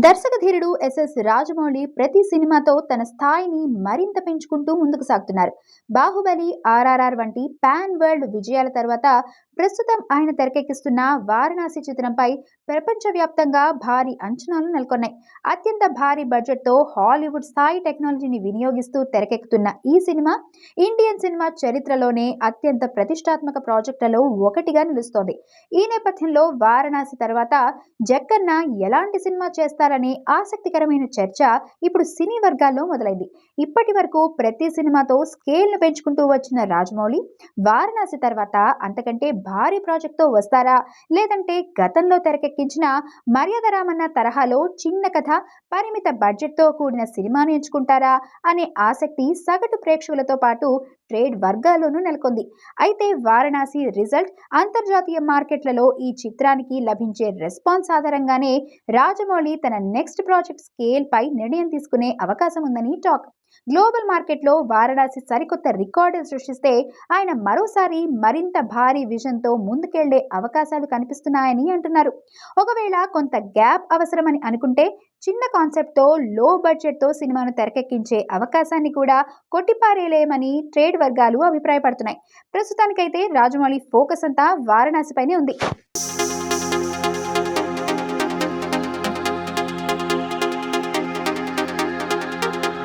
దర్శకధీరుడు SS Rajamouli ప్రతి సినిమాతో తన స్థాయిని మరింత పెంచుకుంటూ ముందుకు సాగుతున్నారు. బాహుబలి, ఆర్ఆర్ఆర్ వంటి పాన్ వరల్డ్ విజయాల తర్వాత ప్రస్తుతం ఆయన తెరకెక్కిస్తున్న వారణాసి చిత్రంపై ప్రపంచవ్యాప్తంగా భారీ అంచనాలు నెలకొన్నాయి. అత్యంత భారీ బడ్జెట్తో హాలీవుడ్ స్థాయి టెక్నాలజీని వినియోగిస్తూ తెరకెక్కుతున్న ఈ సినిమా ఇండియన్ సినిమా చరిత్రలోనే అత్యంత ప్రతిష్టాత్మక ప్రాజెక్టులలో ఒకటిగా నిలుస్తోంది. ఈ నేపథ్యంలో వారణాసి తర్వాత జక్కన్న ఎలాంటి సినిమా చేస్తారనే ఆసక్తికరమైన చర్చ ఇప్పుడు సినీ వర్గాల్లో మొదలైంది. ఇప్పటి వరకు ప్రతి సినిమాతో స్కేల్ను పెంచుకుంటూ వచ్చిన రాజమౌళి వారణాసి తర్వాత అంతకంటే భారీ ప్రాజెక్ట్తో వస్తారా, లేదంటే గతంలో తెరకెక్కించిన మర్యాద రామన్న తరహాలో చిన్న కథ, పరిమిత బడ్జెట్తో కూడిన సినిమాను ఎంచుకుంటారా అనే ఆసక్తి సగటు ప్రేక్షకులతో పాటు ట్రేడ్ వర్గాల్లోనూ నెలకొంది. అయితే వారణాసి రిజల్ట్, అంతర్జాతీయ మార్కెట్లలో ఈ చిత్రానికి లభించే రెస్పాన్స్ ఆధారంగానే రాజమౌళి తన నెక్స్ట్ ప్రాజెక్ట్ స్కేల్ పై నిర్ణయం తీసుకునే అవకాశం ఉందని టాక్. గ్లోబల్ మార్కెట్లో వారణాసి సరికొత్త రికార్డులు సృష్టిస్తే ఆయన మరోసారి మరింత భారీ విజన్తో ముందుకెళ్లే అవకాశాలు కనిపిస్తున్నాయని అంటున్నారు. ఒకవేళ కొంత గ్యాప్ అవసరమని అనుకుంటే చిన్న కాన్సెప్ట్తో లో బడ్జెట్తో సినిమాను తెరకెక్కించే అవకాశాన్ని కూడా కొట్టిపారేయలేమని ట్రేడ్ వర్గాలు అభిప్రాయపడుతున్నాయి. ప్రస్తుతానికైతే రాజమౌళి ఫోకస్ అంతా వారణాసిపైనే ఉంది.